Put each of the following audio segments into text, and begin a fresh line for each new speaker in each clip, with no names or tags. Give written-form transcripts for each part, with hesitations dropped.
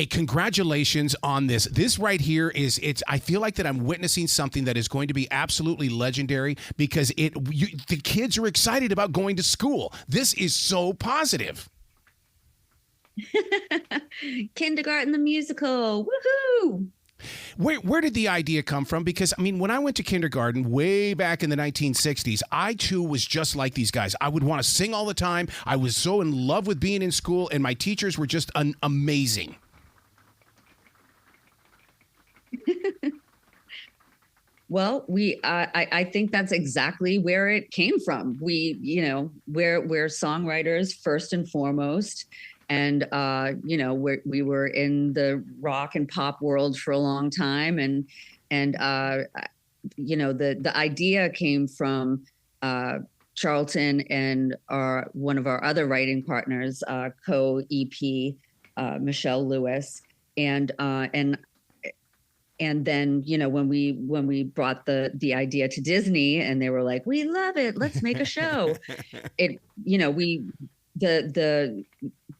Hey, congratulations on this. This right here I feel like that I'm witnessing something that is going to be absolutely legendary because the kids are excited about going to school. This is so positive.
Kindergarten the musical. Woohoo!
Where did the idea come from? Because, I mean, when I went to kindergarten way back in the 1960s, I, too, was just like these guys. I would want to sing all the time. I was so in love with being in school, and my teachers were just amazing.
Well, I think that's exactly where it came from. We're songwriters first and foremost. And, we were in the rock and pop world for a long time. And the idea came from Charlton and one of our other writing partners, co-EP, Michelle Lewis. And then, when we brought the idea to Disney and they were like, we love it, let's make a show. The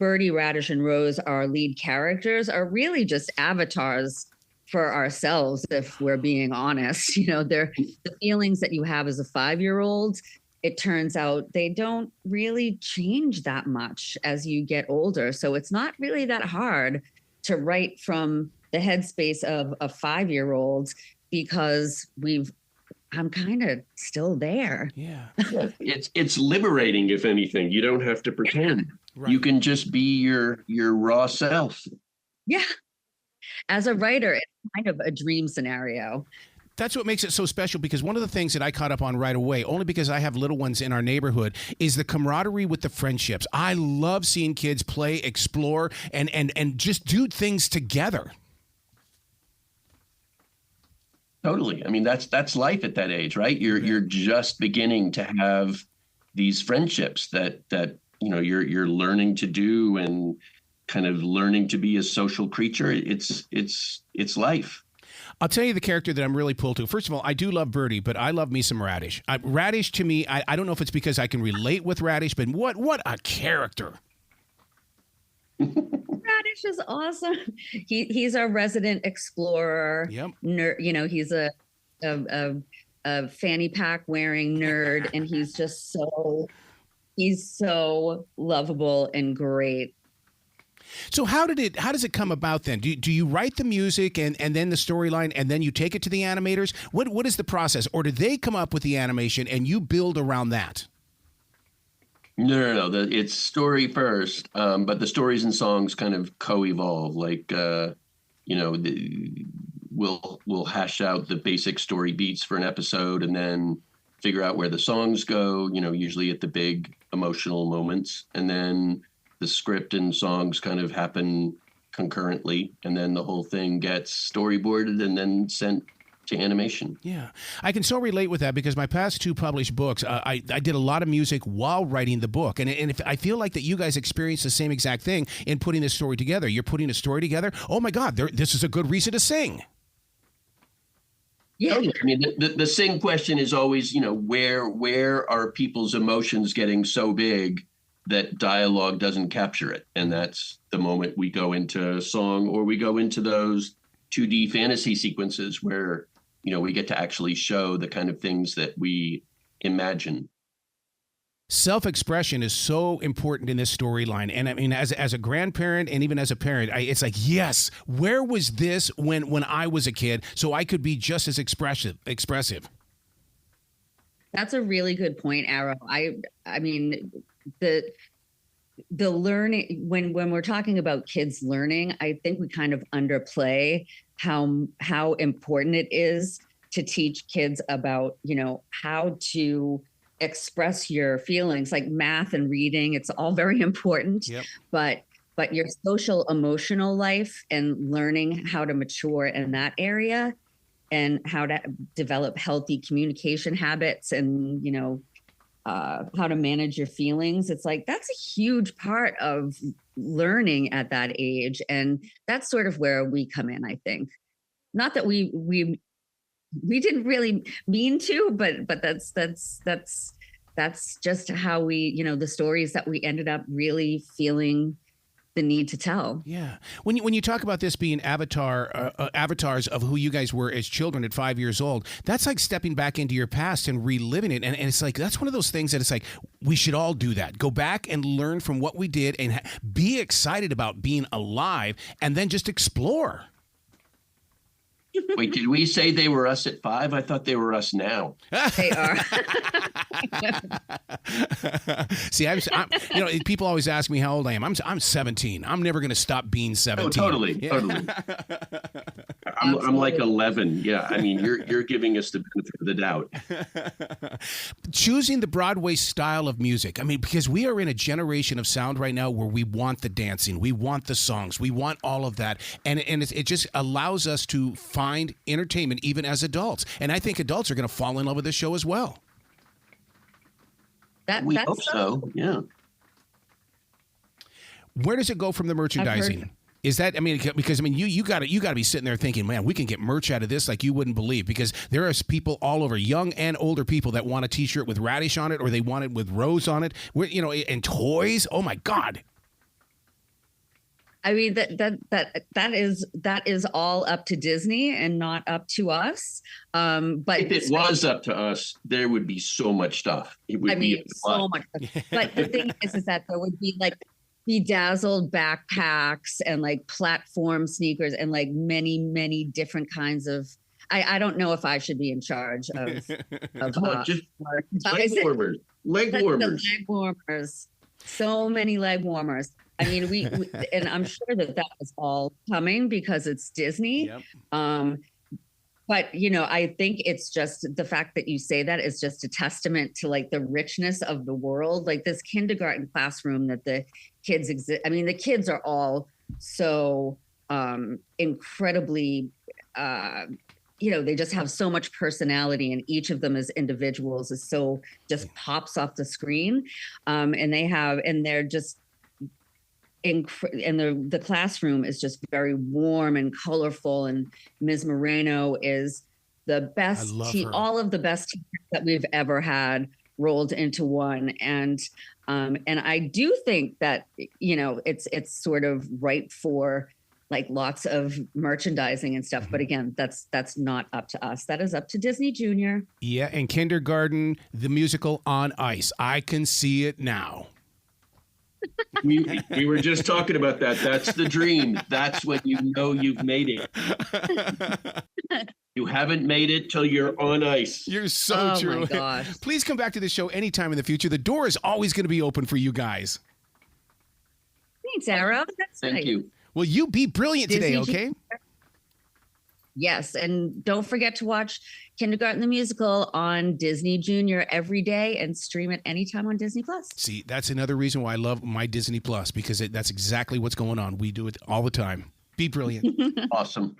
Berti, Radish, and Rose, our lead characters, are really just avatars for ourselves, if we're being honest. They're the feelings that you have as a 5-year-old. It turns out they don't really change that much as you get older. So it's not really that hard to write from the headspace of a 5-year-old because I'm kind of still there.
Yeah.
It's liberating, if anything. You don't have to pretend.
Yeah.
Right.
You can just be your raw self.
Yeah. As a writer, it's kind of a dream scenario.
That's what makes it so special, because one of the things that I caught up on right away, only because I have little ones in our neighborhood, is the camaraderie with the friendships. I love seeing kids play, explore, and just do things together.
Totally. I mean, that's life at that age, right? You're just beginning to have these friendships that you're learning to do and kind of learning to be a social creature. It's life.
I'll tell you the character that I'm really pulled to. First of all, I do love Berti, but I love me some Radish. Radish, to me, I don't know if it's because I can relate with Radish, but what a character.
Radish is awesome. He's our resident explorer.
Yep.
Nerd, he's a fanny pack wearing nerd, and he's so lovable and great.
So how does it come about then? Do you write the music and then the storyline and then you take it to the animators? What is the process? Or do they come up with the animation and you build around that?
No. It's story first, but the stories and songs kind of co-evolve. Like, we'll hash out the basic story beats for an episode and then figure out where the songs go, usually at the big emotional moments. And then the script and songs kind of happen concurrently, and then the whole thing gets storyboarded and then sent to animation.
Yeah, I can so relate with that because my past 2 published books, I did a lot of music while writing the book. And if I feel like that you guys experienced the same exact thing in putting this story together. You're putting a story together. Oh, my God, this is a good reason to sing.
Yeah.
I mean, the sing question is always, where are people's emotions getting so big that dialogue doesn't capture it? And that's the moment we go into a song, or we go into those 2D fantasy sequences where, we get to actually show the kind of things that we imagine.
Self-expression is so important in this storyline. And I mean, as a grandparent and even as a parent, it's like, yes, where was this when I was a kid so I could be just as expressive?
That's a really good point, Arrow. I mean, the learning, when we're talking about kids learning, I think we kind of underplay how important it is to teach kids about, how to express your feelings, like math and reading. It's all very important.
Yep.
But your social emotional life and learning how to mature in that area and how to develop healthy communication habits and, how to manage your feelings. It's like, that's a huge part of learning at that age. And that's sort of where we come in, I think. Not that we didn't really mean to, but that's just how we, the stories that we ended up really feeling the need to tell.
Yeah. When you talk about this being avatars of who you guys were as children at 5 years old, that's like stepping back into your past and reliving it. And it's like, that's one of those things that it's like, we should all do that. Go back and learn from what we did and be excited about being alive and then just explore.
Wait, did we say they were us at 5? I thought they were us now.
They are.
See, I'm people always ask me how old I am. I'm 17. I'm never going to stop being 17.
Oh, totally,
Yeah.
totally. I'm like 11. Yeah, I mean, you're giving us the benefit of the doubt.
Choosing the Broadway style of music. I mean, because we are in a generation of sound right now where we want the dancing, we want the songs, we want all of that, and it just allows us to find entertainment even as adults. And I think adults are going to fall in love with this show as well.
We hope so. Yeah.
Where does it go from the merchandising? Is that, I mean, because I mean, you got to be sitting there thinking, man, we can get merch out of this like you wouldn't believe, because there are people all over, young and older people, that want a T-shirt with radish on it, or they want it with rose on it, and toys. Oh my God.
I mean, that is all up to Disney and not up to us. But
if it was up to us, there would be so much stuff. It would be
so much. But the thing is that there would be like bedazzled backpacks and like platform sneakers and like many, many different kinds of. I don't know if I should be in charge of
just leg warmers. Leg warmers.
Leg warmers. So many leg warmers. I mean, we and I'm sure that is all coming because it's Disney.
Yep.
But, I think it's just the fact that you say that is just a testament to like the richness of the world, like this kindergarten classroom that the kids exist. I mean, the kids are all so incredibly, they just have so much personality, and each of them as individuals is so just pops off the screen. And they're just, and the classroom is just very warm and colorful, and Ms. Moreno is the best all of the best teachers that we've ever had rolled into one. And I do think that it's sort of ripe for like lots of merchandising and stuff, but again, that's not up to us. That is up to Disney Junior.
Yeah, and Kindergarten, the musical on ice. I can see it now.
We were just talking about that. That's the dream. That's when you know you've made it. You haven't made it till you're on ice.
You're so true.
Oh my gosh.
Please come back to the show anytime in the future. The door is always going to be open for you guys.
Thanks, Arrow.
Thank you.
Well, you be brilliant today, okay?
Yes, and don't forget to watch Kindergarten the Musical on Disney Junior every day and stream it anytime on Disney Plus.
See, that's another reason why I love my Disney Plus, because that's exactly what's going on. We do it all the time. Be brilliant.
Awesome.